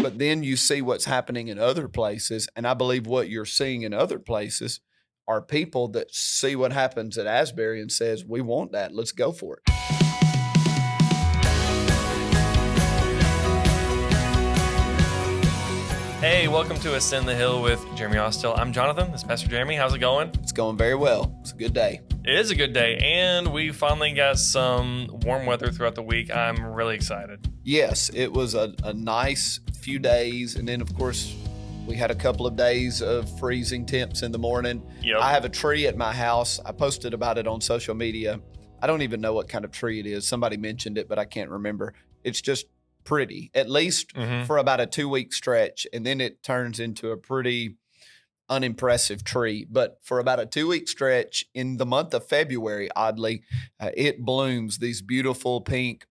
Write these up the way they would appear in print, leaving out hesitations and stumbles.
But then you see what's happening in other places. And I believe what you're seeing in other places are people that see what happens at Asbury and says, we want that. Let's go for it. Hey, welcome to Ascend the Hill with Jeremy Austill. I'm Jonathan. This is Pastor Jeremy. How's it going? It's going very well. It's a good day. It is a good day, and we finally got some warm weather throughout the week. I'm really excited. Yes, it was a nice few days, and then, of course, we had a couple of days of freezing temps in the morning. Yep. I have a tree at my house. I posted about it on social media. I don't even know what kind of tree it is. Somebody mentioned it, but I can't remember. It's just pretty, at least for about a 2-week stretch, and then it turns into a pretty unimpressive tree. But for about a 2-week stretch in the month of February, oddly, it blooms these beautiful pink,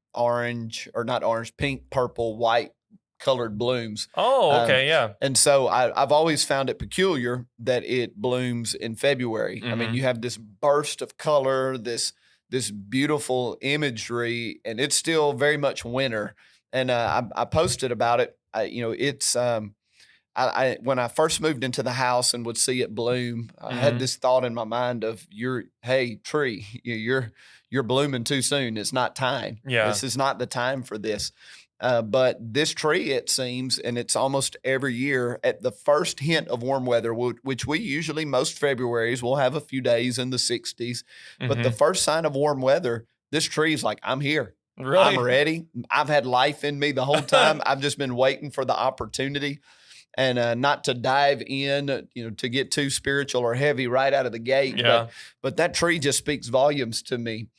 purple, white colored blooms. Oh, okay, yeah. And so I've always found it peculiar that it blooms in February. I mean, you have this burst of color, this beautiful imagery, and it's still very much winter. And I posted about it. It's when I first moved into the house and would see it bloom, I had this thought in my mind of, hey, tree, you're blooming too soon. It's not time. Yeah. This is not the time for this. But this tree, it seems, and it's almost every year at the first hint of warm weather, which we usually, most Februaries, will have a few days in the 60s. But the first sign of warm weather, this tree is like, I'm here. Really? I'm ready. I've had life in me the whole time. I've just been waiting for the opportunity, and not to dive in, to get too spiritual or heavy right out of the gate. Yeah. But that tree just speaks volumes to me,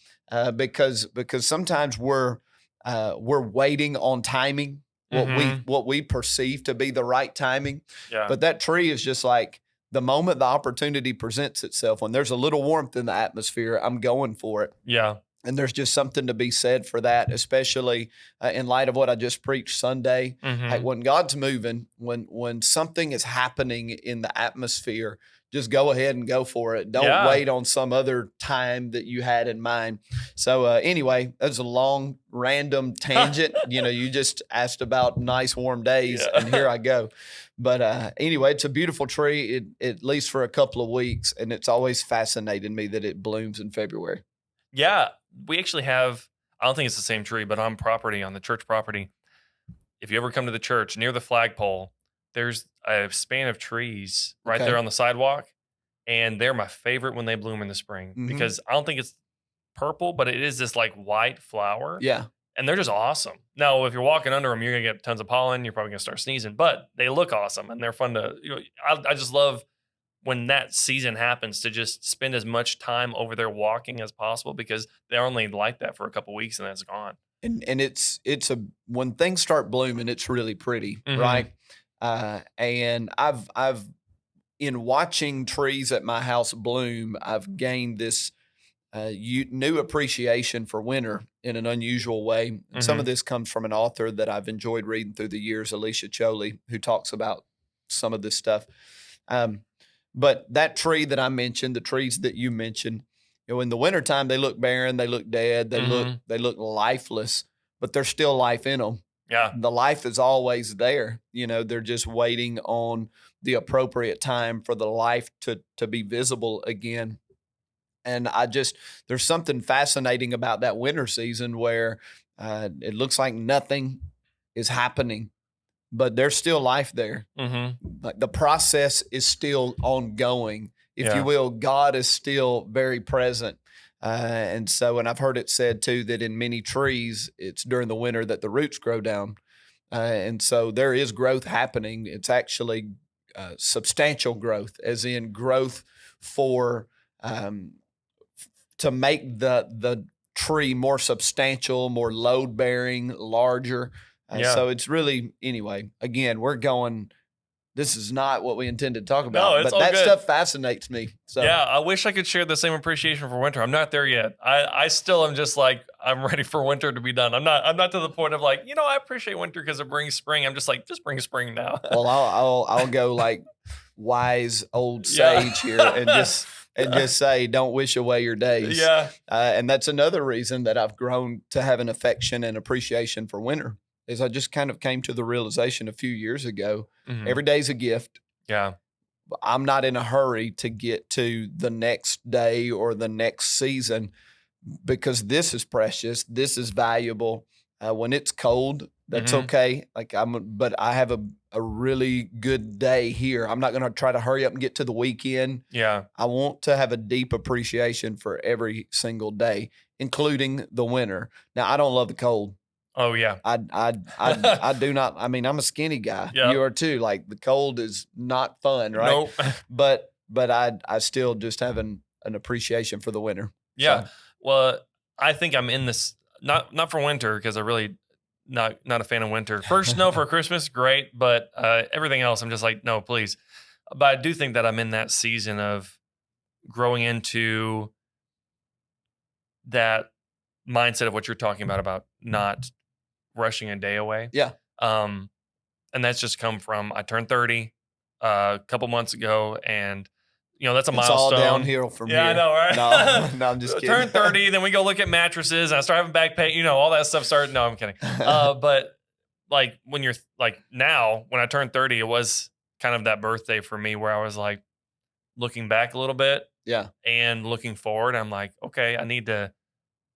because sometimes we're waiting on timing, what we perceive to be the right timing. Yeah. But that tree is just like, the moment the opportunity presents itself, when there's a little warmth in the atmosphere, I'm going for it. Yeah. And there's just something to be said for that, especially in light of what I just preached Sunday. Like when God's moving, when something is happening in the atmosphere, just go ahead and go for it. Don't wait on some other time that you had in mind. So anyway, that's a long, random tangent. You just asked about nice, warm days, and here I go. But anyway, it's a beautiful tree, at least for a couple of weeks, and it's always fascinated me that it blooms in February. Yeah. We actually have, I don't think it's the same tree, but on the church property, if you ever come to the church near the flagpole, there's a span of trees right there on the sidewalk. And they're my favorite when they bloom in the spring, because I don't think it's purple, but it is this like white flower. Yeah. And they're just awesome. Now, if you're walking under them, you're going to get tons of pollen. You're probably going to start sneezing, but they look awesome and they're fun to, I just love when that season happens to just spend as much time over there walking as possible, because they're only like that for a couple of weeks and then it's gone. And it's when things start blooming, it's really pretty, right? And I've in watching trees at my house bloom, I've gained this new appreciation for winter in an unusual way. And some of this comes from an author that I've enjoyed reading through the years, Alicia Choli, who talks about some of this stuff. But that tree that I mentioned, the trees that you mentioned, in the wintertime, they look barren, they look dead, they look lifeless, but there's still life in them. Yeah. The life is always there. They're just waiting on the appropriate time for the life to be visible again. And there's something fascinating about that winter season where it looks like nothing is happening, but there's still life there. Like the process is still ongoing, if you will. God is still very present. And I've heard it said too, that in many trees, it's during the winter that the roots grow down. And so there is growth happening. It's actually substantial growth, as in growth for, to make the tree more substantial, more load bearing, larger. So it's really, anyway, again, this is not what we intended to talk about, but that stuff fascinates me. So yeah, I wish I could share the same appreciation for winter. I'm not there yet. I still am just like, I'm ready for winter to be done. I'm not to the point of like, I appreciate winter because it brings spring. I'm just like, just bring spring now. Well, I'll go like wise old sage here and just say, don't wish away your days. Yeah. And that's another reason that I've grown to have an affection and appreciation for winter. is I just kind of came to the realization a few years ago, Mhm. every day's a gift. Yeah. I'm not in a hurry to get to the next day or the next season because this is precious. This is valuable. When it's cold, that's Mhm. okay. But I have a really good day here. I'm not going to try to hurry up and get to the weekend. Yeah. I want to have a deep appreciation for every single day, including the winter. Now, I don't love the cold. Oh, yeah. I do not. I mean, I'm a skinny guy. Yeah. You are too. Like the cold is not fun, right? Nope. But I still just have an appreciation for the winter. Yeah. So, Well, I think I'm in this not for winter because I really not a fan of winter. First snow for Christmas, great, but everything else, I'm just like, no, please. But I do think that I'm in that season of growing into that mindset of what you're talking about not rushing a day away. yeah, Um, and that's just come from I turned 30 a couple months ago, and that's a it's all milestone. downhill from Yeah, I here. know, right? No, no, I'm just kidding. Turn 30, then we go look at mattresses, and I start having back pain. All that stuff started. No, I'm kidding. But like when you're like now, when I turned 30, it was kind of that birthday for me where I was like looking back a little bit Yeah, and looking forward. I'm like, okay, I need to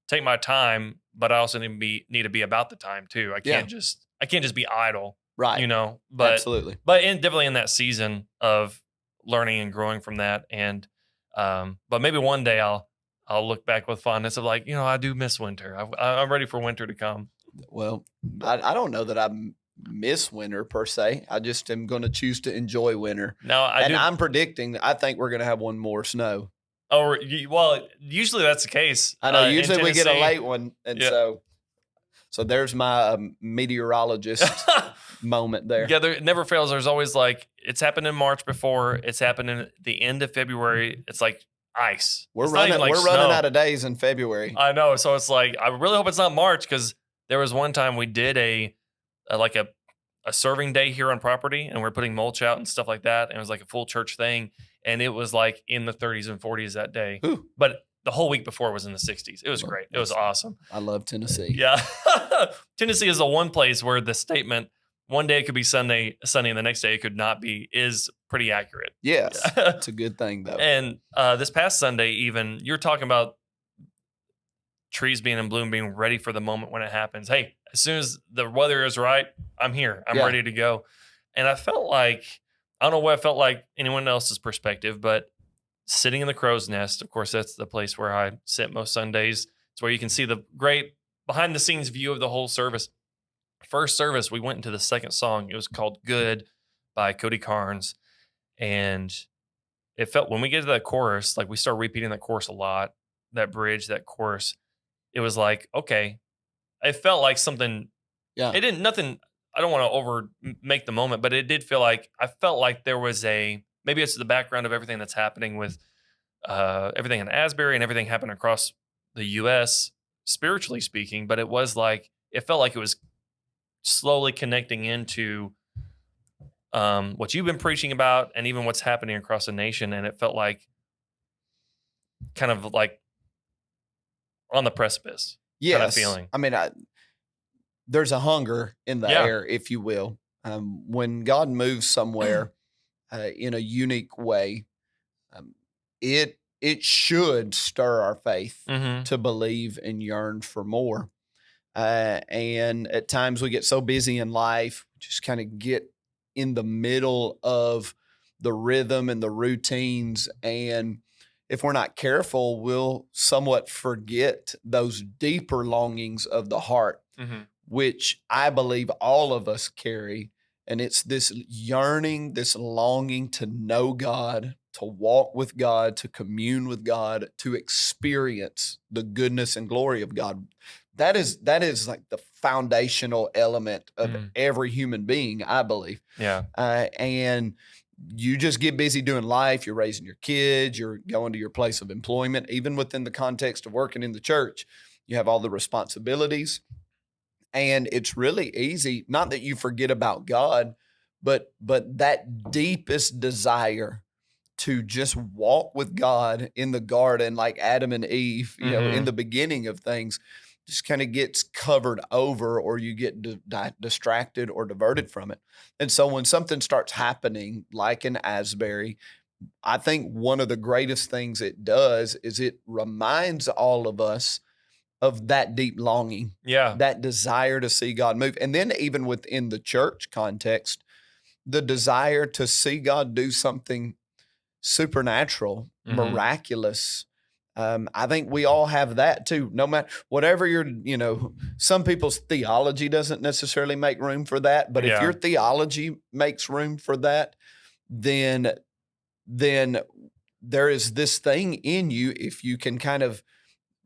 take my time, but I also need to be about the time too. I can't just be idle, right. But Absolutely. definitely in that season of learning and growing from that, and but maybe one day I'll look back with fondness of like, I do miss winter. I'm ready for winter to come. Well, I don't know that I miss winter per se. I just am going to choose to enjoy winter. Now I'm predicting. I think we're going to have one more snow. Oh, well, usually that's the case. I know. Usually we get a Tennessee. late one, and Yeah. so there's my meteorologist moment there. Yeah, there it never fails. There's always like it's happened in March before. It's happened in the end of February. It's like ice. We're It's not running. even like We're snow. running out of days in February. I know. So it's like I really hope it's not March because there was one time we did a serving day here on property, and we're putting mulch out and stuff like that. And it was like a full church thing, and it was like in the 30s and 40s that day. Ooh. But the whole week before was in the 60s. It was great. It was awesome. I love Tennessee. Yeah. Tennessee is the one place where the statement, one day it could be sunny, and the next day it could not be, is pretty accurate. Yes. It's a good thing, though. And this past Sunday, even, you're talking about trees being in bloom, being ready for the moment when it happens. Hey, as soon as the weather is right, I'm here. I'm ready to go. And I felt like, I don't know what I felt like anyone else's perspective, but sitting in the crow's nest, of course, that's the place where I sit most Sundays. It's where you can see the great behind the scenes view of the whole service. First service, we went into the second song. It was called Good by Cody Carnes. And it felt, when we get to that chorus, like we start repeating that chorus a lot, that bridge, that chorus, it was like, okay, it felt like something. Yeah. It didn't, nothing, I don't want to over make the moment, but it did feel like, I felt like there was maybe it's the background of everything that's happening with everything in Asbury and everything happening across the U.S., spiritually speaking, but it was like, it felt like it was slowly connecting into what you've been preaching about and even what's happening across the nation. And it felt like kind of like on the precipice kind of feeling. I mean, there's a hunger in the air, if you will. When God moves somewhere in a unique way, it should stir our faith to believe and yearn for more. And at times we get so busy in life, just kind of get in the middle of the rhythm and the routines. And if we're not careful, we'll somewhat forget those deeper longings of the heart, which I believe all of us carry. And it's this yearning, this longing to know God, to walk with God, to commune with God, to experience the goodness and glory of God. That is like the foundational element of every human being, I believe. Yeah. And you just get busy doing life. You're raising your kids. You're going to your place of employment. Even within the context of working in the church, you have all the responsibilities. And it's really easy, not that you forget about God, but that deepest desire to just walk with God in the garden, like Adam and Eve, in the beginning of things, just kind of gets covered over, or you get distracted or diverted from it. And so when something starts happening, like in Asbury, I think one of the greatest things it does is it reminds all of us of that deep longing, Yeah. that desire to see God move. And then even within the church context, the desire to see God do something supernatural, Mhm. miraculous. I think we all have that too. No matter whatever some people's theology doesn't necessarily make room for that. But if your Yeah. theology makes room for that, then then there is this thing in you, if you can kind of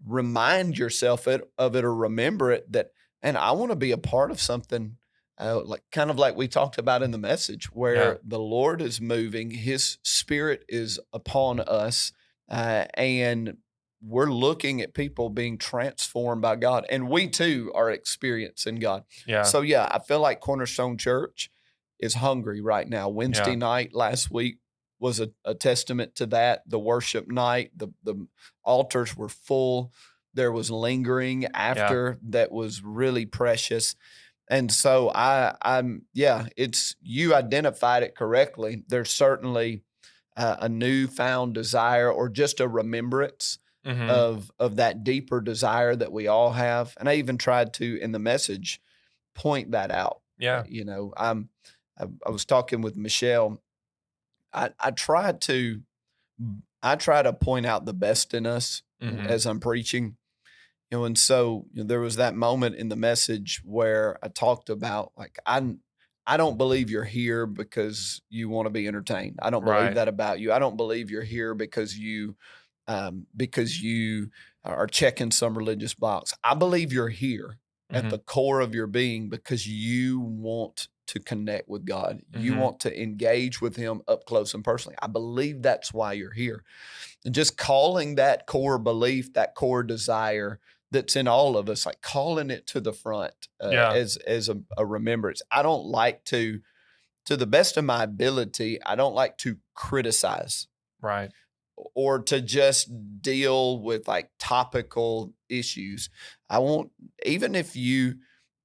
remind yourself of it or remember it, that, and I want to be a part of something, like kind of like we talked about in the message, Yeah. where the Lord is moving, His Spirit is upon us, and we're looking at people being transformed by God, and we too are experiencing God. Yeah. So yeah, I feel like Cornerstone Church is hungry right now. Wednesday Yeah. night last week was a testament to that. The worship night, the altars were full. There was lingering Yeah. after that was really precious. And so yeah, it's, you identified it correctly. There's certainly a newfound desire, or just a remembrance Mhm. of that deeper desire that we all have. And I even tried to, in the message, point that out. Yeah. I was talking with Michelle. I try to point out the best in us Mhm. as I'm preaching. And so there was that moment in the message where I talked about, like, I don't believe you're here because you want to be entertained. I don't believe Right. that about you. I don't believe you're here because you are checking some religious box. I believe you're here at the Mhm. core of your being because you want to connect with God. You Mhm. want to engage with Him up close and personally. I believe that's why you're here. And just calling that core belief, that core desire that's in all of us, like calling it to the front, Yeah. as a remembrance. I don't like to the best of my ability, I don't like to criticize Right. or to just deal with like topical issues. I want, even if you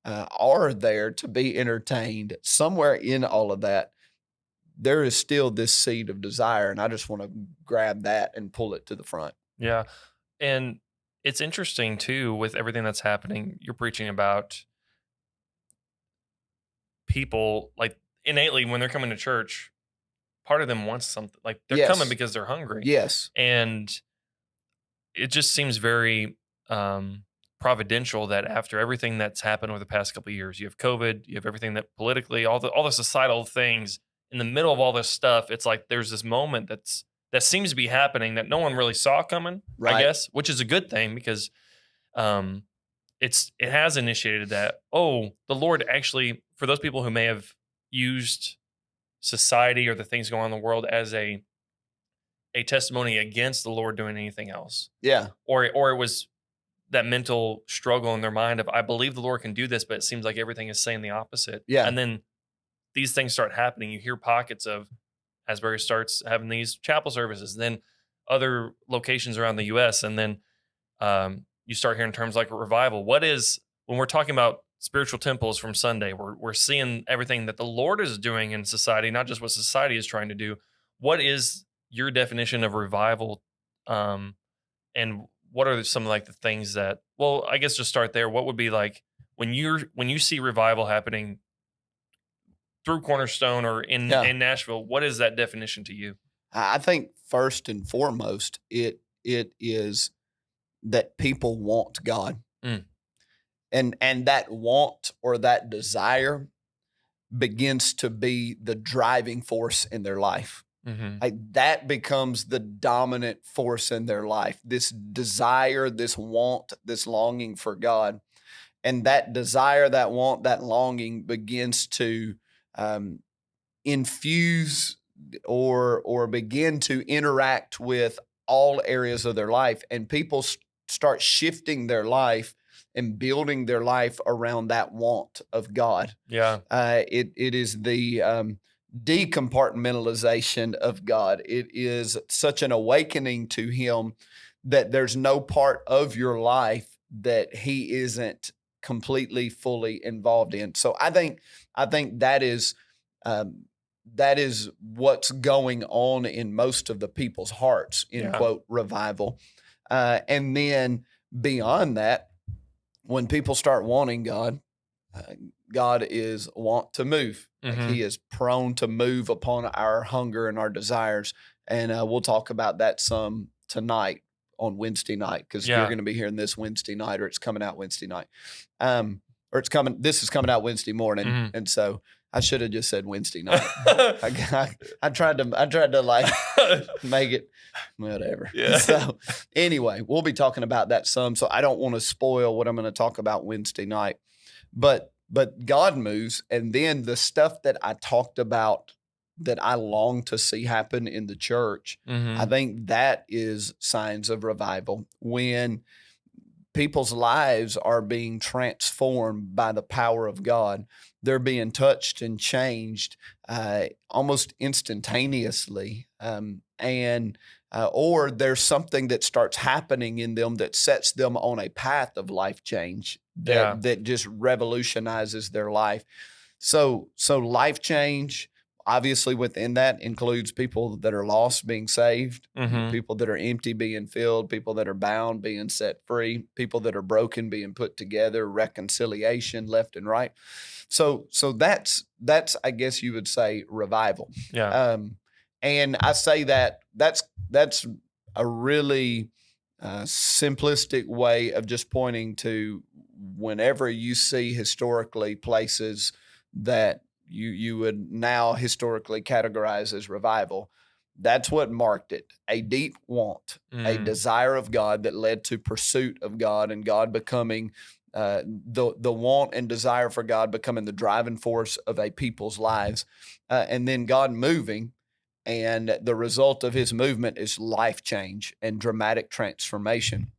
are there to be entertained, somewhere in all of that, there is still this seed of desire. And I just want to grab that and pull it to the front. Yeah. And it's interesting too with everything that's happening. You're preaching about people like innately when they're coming to church, part of them wants something. Like they're coming Yes. because they're hungry. Yes. And it just seems very providential that after everything that's happened over the past couple of years, you have COVID, you have everything that politically, all the societal things. In the middle of all this stuff, it's like there's this moment that seems to be happening that no one really saw coming. I Right. guess, which is a good thing because um, it has initiated that. Oh, the Lord actually, for those people who may have used society or the things going on in the world as a testimony against the Lord doing anything else, Yeah. or it was that mental struggle in their mind of I believe the Lord can do this, but it seems like everything is saying the opposite. Yeah. And then these things start happening. You hear pockets of Asbury starts having these chapel services, and then other locations around the U.S. And then you start hearing terms like revival. What is when we're talking about spiritual temples from Sunday? We're seeing everything that the Lord is doing in society, not just what society is trying to do. What is your definition of revival? And what are some like the things that? Well, I guess just start there. What would be like when you see revival happening through Cornerstone or Yeah. in Nashville? What is that definition to you? I think first and foremost, it is that people want God, Mm. and that want or that desire begins to be the driving force in their life. Hmm. Like that becomes the dominant force in their life. This desire, this want, this longing for God, and that desire, that want, that longing begins to um, infuse or begin to interact with all areas of their life, and people start shifting their life and building their life around that want of God. Yeah. It is the decompartmentalization of God. It is such an awakening to Him that there's no part of your life that he isn't completely fully involved in. So I think that is what's going on in most of the people's hearts in Yeah. quote revival. And then beyond that, when people start wanting God, uh, God is want to move. Like Mm-hmm. he is prone to move upon our hunger and our desires. And we'll talk about that some tonight on Wednesday night, because you're Yeah. going to be hearing this Wednesday night, or it's coming out Wednesday night. This is coming out Wednesday morning. Mhm. And so I should have just said Wednesday night. I tried to like make it whatever. Yeah. So anyway, we'll be talking about that some. So I don't want to spoil what I'm going to talk about Wednesday night. But God moves, and then the stuff that I talked about that I long to see happen in the church, Mm-hmm. I think that is signs of revival, when people's lives are being transformed by the power of God. They're being touched and changed almost instantaneously. Or there's something that starts happening in them that sets them on a path of life change that just revolutionizes their life. So life change, obviously within that includes people that are lost being saved, Mm-hmm. people that are empty being filled, people that are bound being set free, people that are broken being put together, reconciliation left and right. So that's I guess you would say revival. Yeah. And I say that's a really simplistic way of just pointing to whenever you see historically places that you would now historically categorize as revival, that's what marked it. A deep want, a desire of God that led to pursuit of God, and God becoming the want and desire for God becoming the driving force of a people's lives, and then God moving. And the result of his movement is life change and dramatic transformation.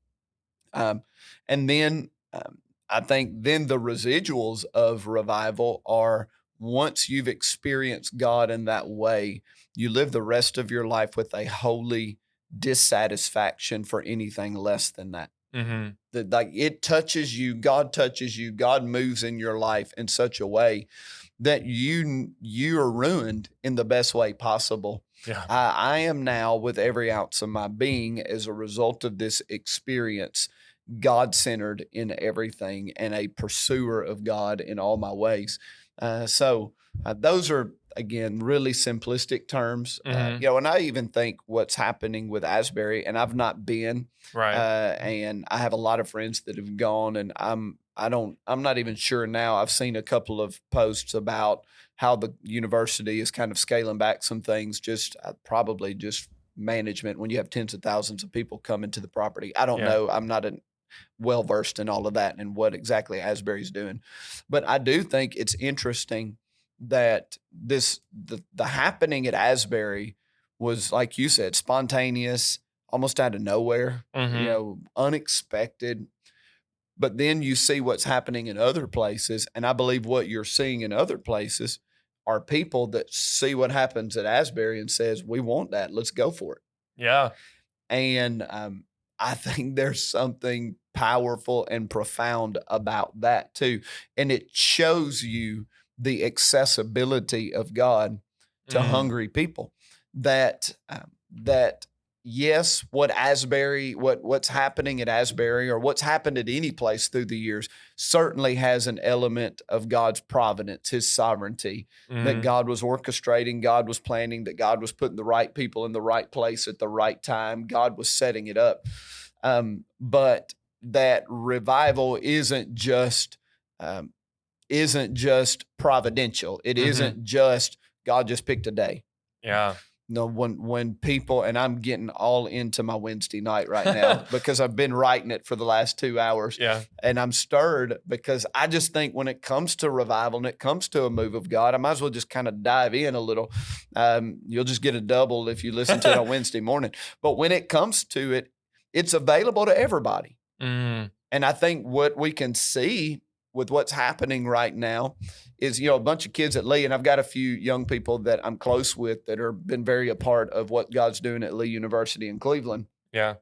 And then I think then the residuals of revival are, once you've experienced God in that way, you live the rest of your life with a holy dissatisfaction for anything less than that. Mm-hmm. That like it touches you, God moves in your life in such a way that you are ruined in the best way possible. Yeah. I am now, with every ounce of my being, as a result of this experience, God-centered in everything and a pursuer of God in all my ways. So those are, again, really simplistic terms. Mm-hmm. And I even think what's happening with Asbury, and I've not been, Right. and I have a lot of friends that have gone, and I'm not even sure now. I've seen a couple of posts about how the university is kind of scaling back some things, just probably just management when you have tens of thousands of people coming to the property. I don't know. I'm not well versed in all of that and what exactly Asbury's doing, but I do think it's interesting that the happening at Asbury was, like you said, spontaneous, almost out of nowhere, Mm-hmm. unexpected. But then you see what's happening in other places, and I believe what you're seeing in other places are people that see what happens at Asbury and says, "We want that. Let's go for it." Yeah. And I think there's something powerful and profound about that too. And it shows you the accessibility of God to Mm-hmm. hungry people. That yes, what's happening at Asbury, or what's happened at any place through the years, certainly has an element of God's providence, his sovereignty, that God was orchestrating, God was planning, that God was putting the right people in the right place at the right time. God was setting it up. But that revival isn't just providential. It isn't just God just picked a day. Yeah. No, when people, and I'm getting all into my Wednesday night right now because I've been writing it for the last 2 hours. Yeah. And I'm stirred because I just think when it comes to revival and it comes to a move of God, I might as well just kind of dive in a little. You'll just get a double if you listen to it on Wednesday morning. But when it comes to it, it's available to everybody. Mm. And I think what we can see with what's happening right now is, a bunch of kids at Lee, and I've got a few young people that I'm close with that are been very a part of what God's doing at Lee University in Cleveland. Yeah.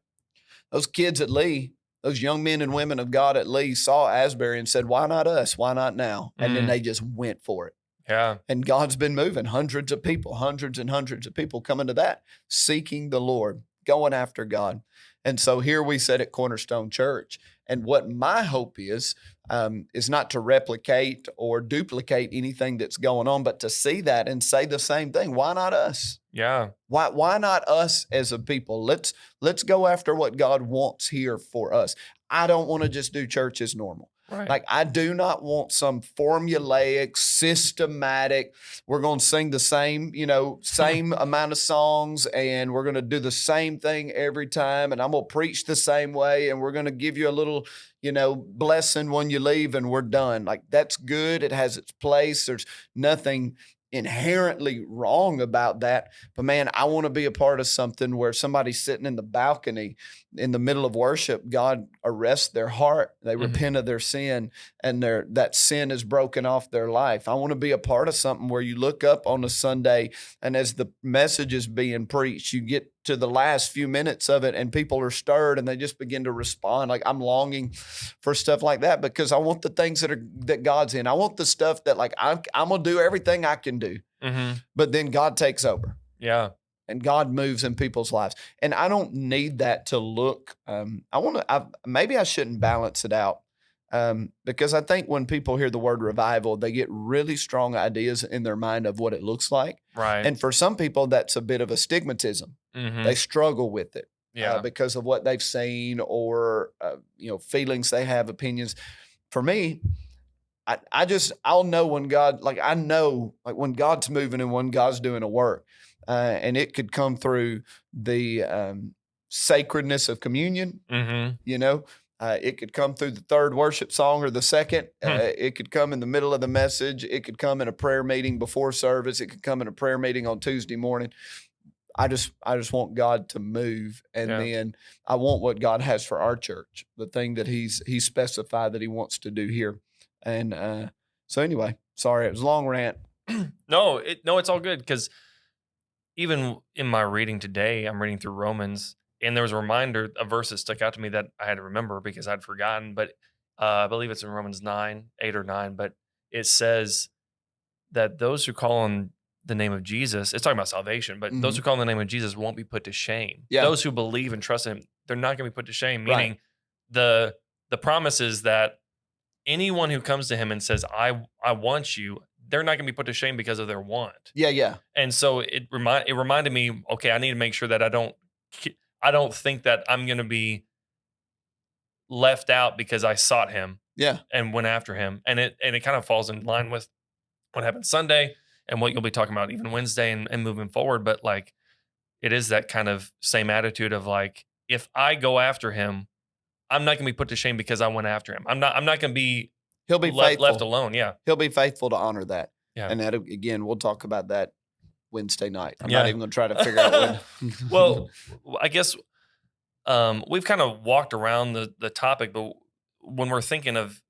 Those kids at Lee Those young men and women of God at least saw Asbury and said, why not us? Why not now? And then they just went for it. Yeah. And God's been moving hundreds of people, hundreds and hundreds of people coming to that, seeking the Lord, going after God. And so here we sit at Cornerstone Church. And what my hope is not to replicate or duplicate anything that's going on, but to see that and say the same thing. Why not us? Yeah. Why not us as a people? Let's go after what God wants here for us. I don't want to just do church as normal. Right. Like, I do not want some formulaic, systematic, we're going to sing the same, same amount of songs, and we're going to do the same thing every time, and I'm going to preach the same way, and we're going to give you a little, blessing when you leave, and we're done. Like, that's good. It has its place. There's nothing inherently wrong about that. But man, I want to be a part of something where somebody's sitting in the balcony in the middle of worship, God arrests their heart. They repent of their sin, and that sin is broken off their life. I want to be a part of something where you look up on a Sunday, and as the message is being preached, you get to the last few minutes of it and people are stirred and they just begin to respond. Like, I'm longing for stuff like that, because I want the things that God's in. I want the stuff that, like, I'm going to do everything I can do, but then God takes over. Yeah. And God moves in people's lives. And I don't need that to look, maybe I shouldn't balance it out. Because I think when people hear the word revival, they get really strong ideas in their mind of what it looks like. Right. And for some people, that's a bit of a stigmatism. They struggle with it because of what they've seen or, feelings they have, opinions. For me, I'll know when God, I know when God's moving and when God's doing a work. And it could come through the sacredness of communion, it could come through the third worship song or the second. It could come in the middle of the message. It could come in a prayer meeting before service. It could come in a prayer meeting on Tuesday morning. I just want God to move, and then I want what God has for our church, the thing that He's specified that He wants to do here. And so anyway, sorry, it was a long rant. No, it's all good, because even in my reading today, I'm reading through Romans, and there was a reminder, a verse that stuck out to me that I had to remember because I'd forgotten, but I believe it's in Romans 8 or 9, but it says that those who call on the name of Jesus, it's talking about salvation, but those who call on the name of Jesus won't be put to shame. Yeah. Those who believe and trust Him, they're not going to be put to shame, meaning the promise is that anyone who comes to Him and says, I want you, they're not going to be put to shame because of their want. Yeah. And so it reminded me, okay, I need to make sure that I don't think that I'm going to be left out because I sought Him and went after Him. And it kind of falls in line with what happened Sunday and what you'll be talking about even Wednesday and moving forward. But it is that kind of same attitude of if I go after Him, I'm not going to be put to shame because I went after Him. I'm not going to be He'll be faithful. Left alone. Yeah. He'll be faithful to honor that. Yeah. And that, again, we'll talk about that Wednesday night. I'm not even going to try to figure out when. Well, I guess we've kind of walked around the topic, but when we're thinking of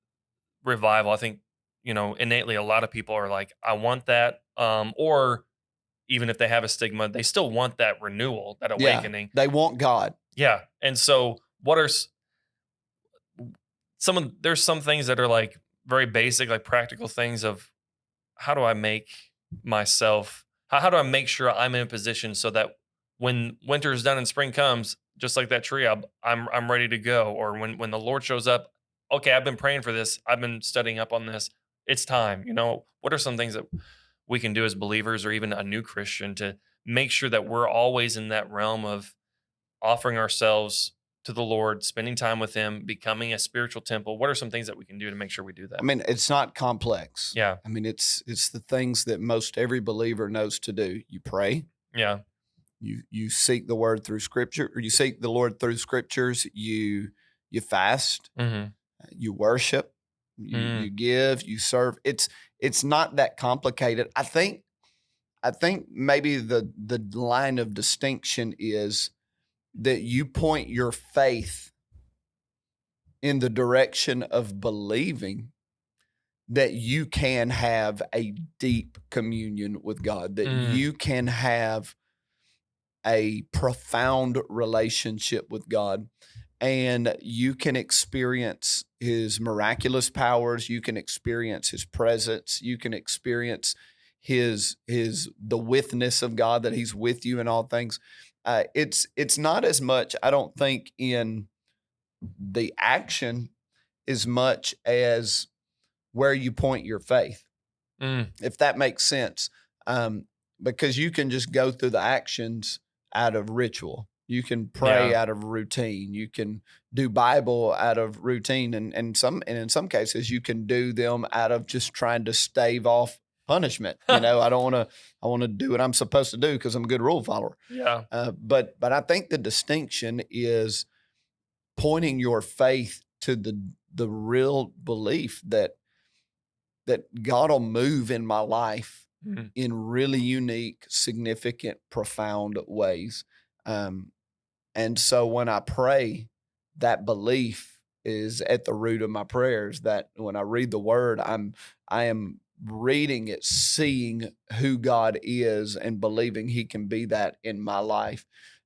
revival, I think, innately a lot of people are like, I want that. Or even if they have a stigma, they still want that renewal, that awakening. They want God. Yeah. And so what are there's some things that are very basic, practical things of how do I make myself, how do I make sure I'm in a position so that when winter is done and spring comes, just like that tree, I'm ready to go. Or when the Lord shows up, okay, I've been praying for this. I've been studying up on this. It's time. What are some things that we can do as believers or even a new Christian to make sure that we're always in that realm of offering ourselves to the Lord, spending time with Him, becoming a spiritual temple? What are some things that we can do to make sure we do that? I mean, it's not complex. Yeah. I mean, it's the things that most every believer knows to do. You pray. Yeah. You seek the word through Scripture, or you seek the Lord through Scriptures. You fast. You worship. You give. You serve. It's not that complicated. I think maybe the line of distinction is that you point your faith in the direction of believing that you can have a deep communion with God, that you can have a profound relationship with God. and you can experience his miraculous powers. You can experience his presence. You can experience the withness of God, that he's with you in all things. It's not as much, I don't think, in the action as much as where you point your faith, if that makes sense. Because you can just go through the actions out of ritual. You can pray out of routine. You can do Bible out of routine, and in some cases you can do them out of just trying to stave off punishment. I want to do what I'm supposed to do because I'm a good rule follower. Yeah. But I think the distinction is pointing your faith to the real belief that God will move in my life in really unique, significant, profound ways. And so when I pray, that belief is at the root of my prayers. That when I read the word, I am reading it, seeing who God is and believing he can be that in my life.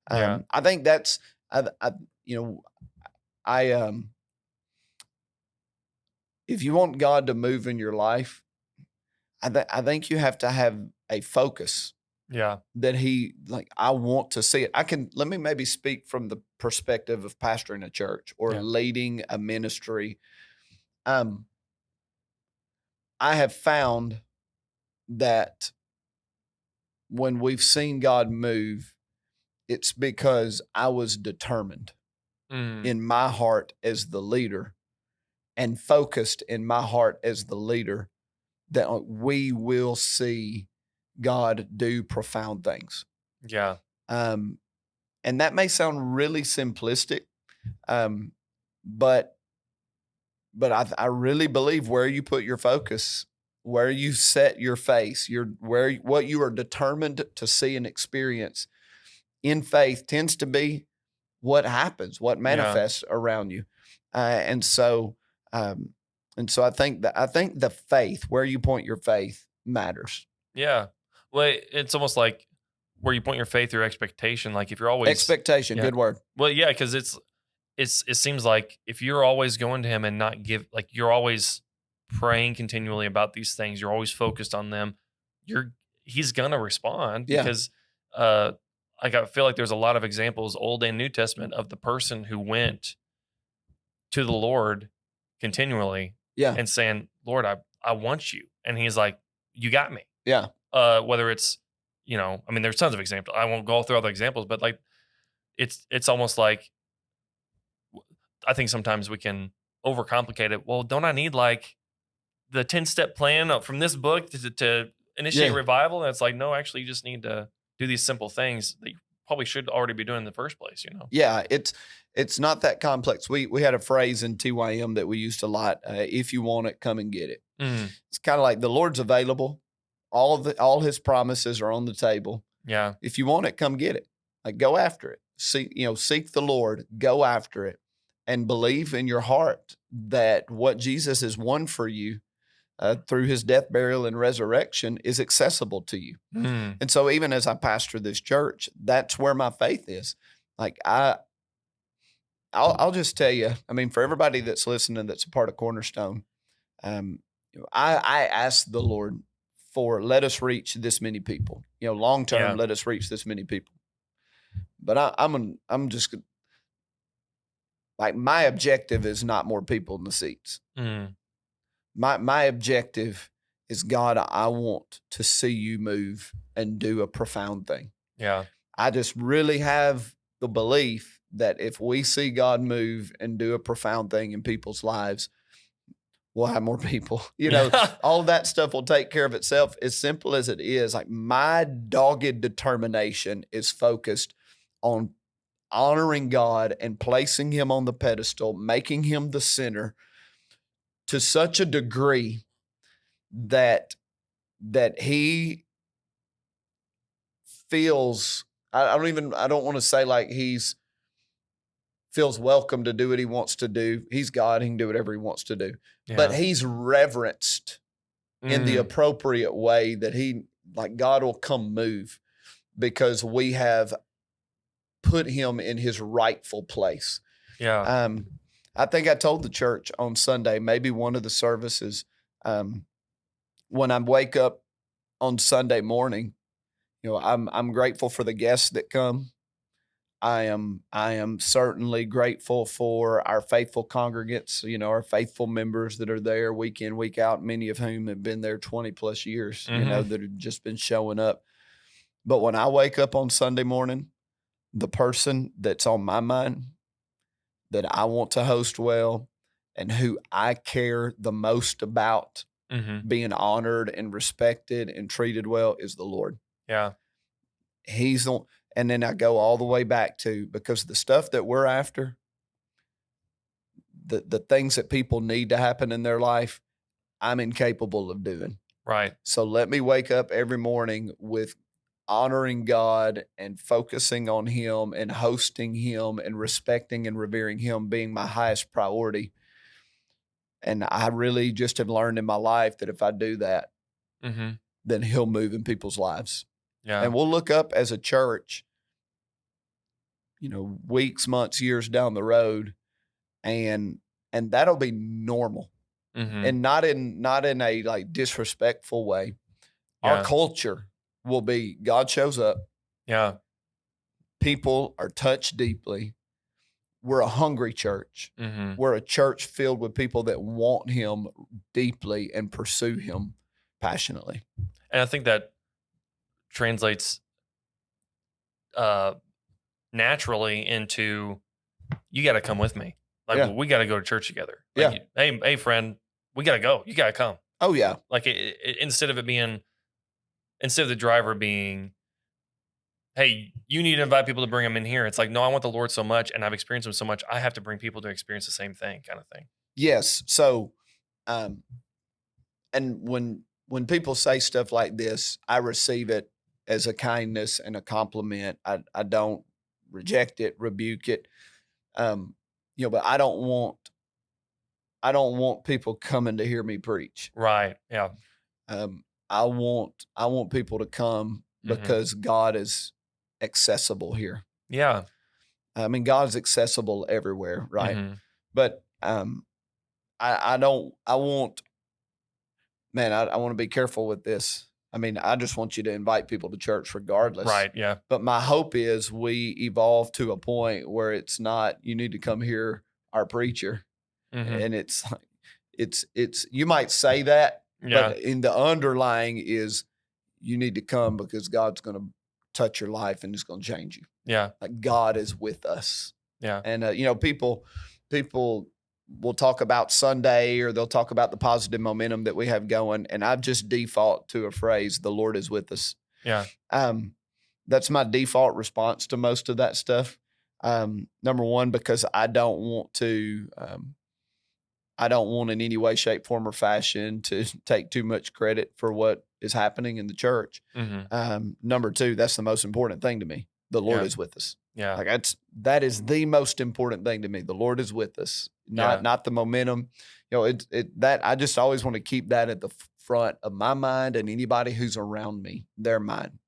I think that's, if you want God to move in your life, I think you have to have a focus. Yeah. That I want to see it. Let me maybe speak from the perspective of pastoring a church or leading a ministry. I have found that when we've seen God move, it's because I was determined in my heart as the leader and focused in my heart as the leader that we will see God do profound things. Yeah. And that may sound really simplistic, but I really believe where you put your focus, where you set your face, what you are determined to see and experience in faith tends to be what happens, what manifests around you. And so I think the faith, where you point your faith, matters. Yeah. Well, it's almost like where you point your faith, your expectation. Like if you're always Expectation, good word. Well, yeah, because it seems like if you're always going to him and not you're always praying continually about these things, you're always focused on them, he's gonna respond because I feel like there's a lot of examples, Old and New Testament, of the person who went to the Lord continually and saying, Lord, I want you. And he's like, you got me. Yeah. Whether it's, there's tons of examples. I won't go through all the examples, but like, it's almost like, I think sometimes we can overcomplicate it. Well, don't I need like the 10-step plan from this book to initiate revival? And it's like, no, actually you just need to do these simple things that you probably should already be doing in the first place, Yeah, it's not that complex. We had a phrase in TYM that we used a lot. If you want it, come and get it. It's kind of like the Lord's available. All his promises are on the table. Yeah. If you want it, come get it. Like go after it. Seek the Lord, go after it, and believe in your heart that what Jesus has won for you through his death, burial, and resurrection is accessible to you. And so even as I pastor this church, that's where my faith is. Like I'll just tell you, for everybody that's listening that's a part of Cornerstone, I asked the Lord for, let us reach this many people. Long term, let us reach this many people. But I'm just like, my objective is not more people in the seats. My objective is, God, I want to see you move and do a profound thing. Yeah. I just really have the belief that if we see God move and do a profound thing in people's lives, we'll have more people. All of that stuff will take care of itself. As simple as it is, like my dogged determination is focused on honoring God and placing him on the pedestal, making him the center to such a degree that he feels, I don't want to say like feels welcome to do what he wants to do. He's God. He can do whatever he wants to do. Yeah. But he's reverenced in the appropriate way that God will come move because we have put him in his rightful place. Yeah. I think I told the church on Sunday, maybe one of the services, when I wake up on Sunday morning, I'm grateful for the guests that come. I am certainly grateful for our faithful congregants, our faithful members that are there week in, week out, many of whom have been there 20 plus years, Mm-hmm. that have just been showing up. But when I wake up on Sunday morning, the person that's on my mind that I want to host well and who I care the most about Mm-hmm. being honored and respected and treated well is the Lord. Yeah. He's the, and then I go all the way back to, because the stuff that we're after, the things that people need to happen in their life, I'm incapable of doing. Right. So let me wake up every morning with honoring God and focusing on Him and hosting Him and respecting and revering Him being my highest priority. And I really just have learned in my life that if I do that, Mm-hmm. then He'll move in people's lives. Yeah. And we'll look up as a church, weeks, months, years down the road, and that'll be normal. Mm-hmm. And not in a like disrespectful way. Our Yeah. culture will be God shows up, Yeah. people are touched deeply. We're a hungry church. Mm-hmm. We're a church filled with people that want Him deeply and pursue Him passionately. And I think that translates naturally into, you got to come with me. Like, Yeah. we got to go to church together. Like, hey, friend, we got to go. You got to come. Oh yeah. Like, instead of the driver being, hey, you need to invite people to bring them in here. It's like, no, I want the Lord so much, and I've experienced Him so much. I have to bring people to experience the same thing, kind of thing. Yes. So, and when people say stuff like this, I receive it as a kindness and a compliment. I don't reject it, rebuke it. But I don't want people coming to hear me preach. Right. Yeah. I want people to come because God is accessible here. Yeah. I mean, God's accessible everywhere, right? Mm-hmm. But I want to be careful with this. I mean, I just want you to invite people to church regardless. Right. Yeah. But my hope is we evolve to a point where it's not, you need to come hear our preacher. Mm-hmm. And it's like, it's, you might say that, Yeah. but in the underlying is you need to come because God's going to touch your life and it's going to change you. Yeah. Like God is with us. Yeah. And, people will talk about Sunday or they'll talk about the positive momentum that we have going. And I've just default to a phrase, the Lord is with us. Yeah. That's my default response to most of that stuff. Number one, because I don't want in any way, shape, form, or fashion to take too much credit for what is happening in the church. Mm-hmm. Number two, that's the most important thing to me. The Lord Yeah. is with us. Yeah. Like that is the most important thing to me. The Lord is with us, not the momentum. I just always want to keep that at the front of my mind and anybody who's around me, their mind.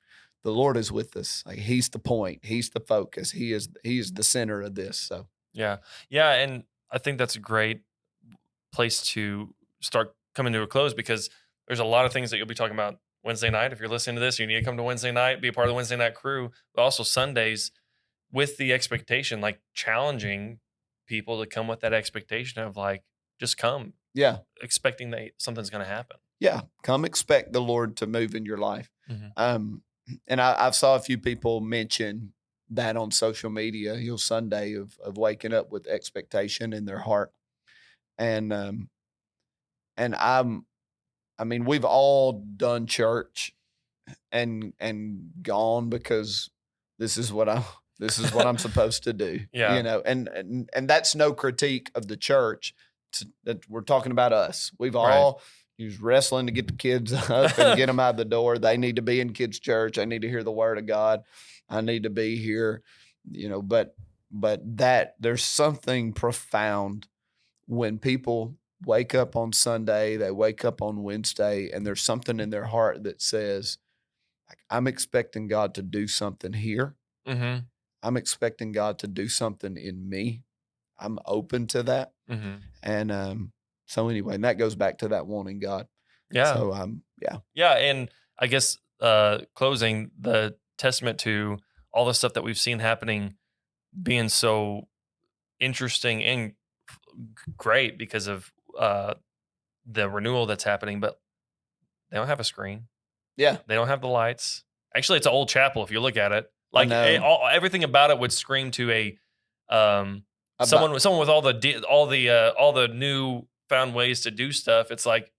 The Lord is with us. Like He's the point. He's the focus. He is the center of this. So Yeah. Yeah. And I think that's a great place to start coming to a close, because there's a lot of things that you'll be talking about Wednesday night. If you're listening to this, you need to come to Wednesday night, be a part of the Wednesday night crew, but also Sundays, with the expectation, like challenging people to come with that expectation of like, just come. Yeah. Expecting that something's going to happen. Yeah. Come expect the Lord to move in your life. Mm-hmm. And I've saw a few people mention that on social media, Sunday of waking up with expectation in their heart. And we've all done church and gone because this is what I'm supposed to do. Yeah. And that's no critique of the church. That we're talking about us. We've all used wrestling to get the kids up and get them out the door. They need to be in kids' church. I need to hear the word of God. I need to be here, but that there's something profound when people wake up on Sunday, they wake up on Wednesday, and there's something in their heart that says, I'm expecting God to do something here. Mm-hmm. I'm expecting God to do something in me. I'm open to that. Mm-hmm. And so anyway, and that goes back to that wanting God. Yeah. So yeah. Yeah. And I guess closing, the testament to all the stuff that we've seen happening being so interesting and great because of the renewal that's happening, but they don't have a screen. Yeah. They don't have the lights. Actually, it's an old chapel if you look at it. I Like know. everything about it would scream to a someone with all the new found ways to do stuff. It's like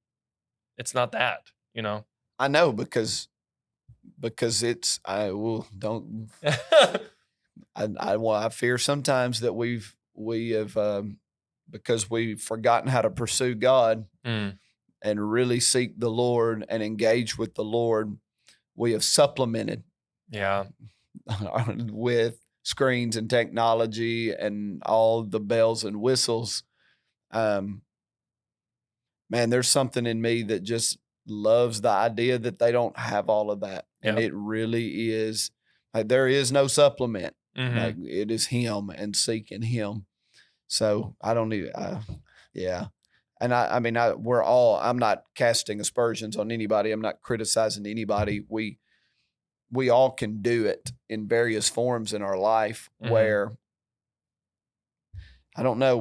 it's not that, you know. I know because it's don't I fear sometimes that we have because we've forgotten how to pursue God Mm, and really seek the Lord and engage with the Lord. We have supplemented yeah. with screens and technology and all the bells and whistles. Man, there's something in me that just loves the idea that they don't have all of that. And Yep. it really is like there is no supplement. Mm-hmm. Like it is him and seeking him. So I don't need, yeah. And I mean, I'm not casting aspersions on anybody. I'm not criticizing anybody. We all can do it in various forms in our life Mhm. where I don't know.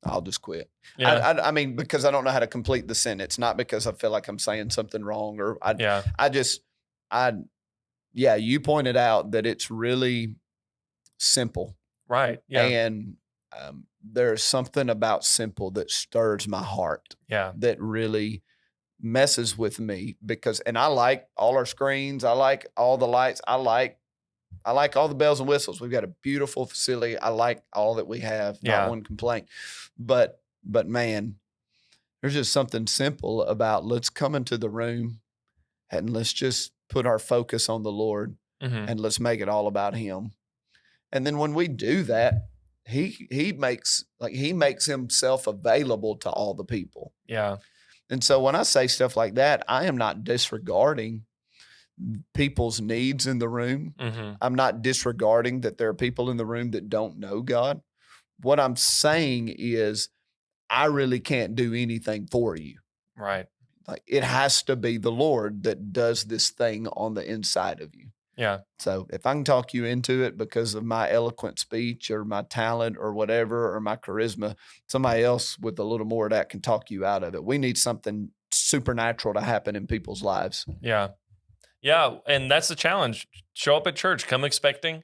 I'll just quit. Yeah. I mean, because I don't know how to complete the sentence, not because I feel like I'm saying something wrong or Yeah. yeah, you pointed out that it's really simple. Right. Yeah. And there's something about simple that stirs my heart Yeah. that really messes with me and I like all our screens. I like all the lights. I like all the bells and whistles. We've got a beautiful facility. I like all that we have. Yeah. Not one complaint. But man, there's just something simple about let's come into the room and let's just put our focus on the Lord Mm-hmm. and let's make it all about him. And then when we do that, he makes himself available to all the people. Yeah. And so when I say stuff like that, I am not disregarding people's needs in the room. Mm-hmm. I'm not disregarding that there are people in the room that don't know God. What I'm saying is I really can't do anything for you. Right. Like it has to be the Lord that does this thing on the inside of you. Yeah. So if I can talk you into it because of my eloquent speech or my talent or whatever, or my charisma, somebody else with a little more of that can talk you out of it. We need something supernatural to happen in people's lives. Yeah. Yeah. And that's the challenge. Show up at church, come expecting.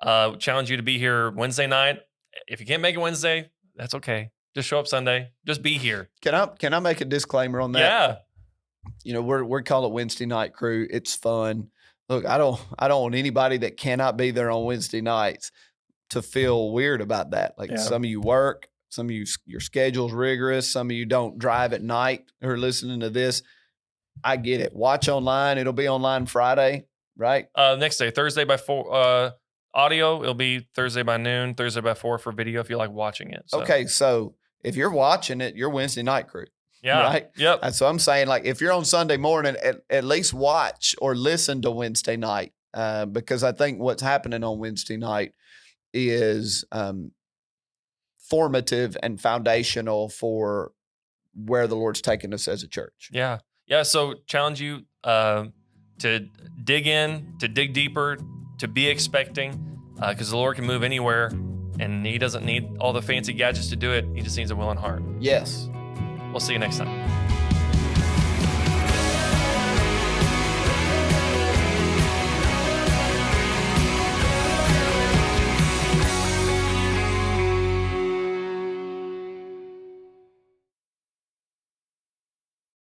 Challenge you to be here Wednesday night. If you can't make it Wednesday, that's okay. Just show up Sunday. Just be here. Can I make a disclaimer on that? Yeah. You know, we're called it Wednesday Night Crew. It's fun. Look, I don't want anybody that cannot be there on Wednesday nights to feel weird about that. Like Yeah. some of you work, some of you, your schedule's rigorous. Some of you don't drive at night who are listening to this. I get it. Watch online. It'll be online Friday, right? Next day, Thursday by 4, audio. It'll be Thursday by noon, Thursday by 4 for video if you like watching it. So. Okay. So if you're watching it, you're Wednesday Night Crew. Yeah. Right. Yep. And so I'm saying, like, if you're on Sunday morning, at least watch or listen to Wednesday night, because I think what's happening on Wednesday night is formative and foundational for where the Lord's taking us as a church. Yeah. Yeah. So challenge you to dig in, to dig deeper, to be expecting, because the Lord can move anywhere, and He doesn't need all the fancy gadgets to do it. He just needs a willing heart. Yes. We'll see you next time.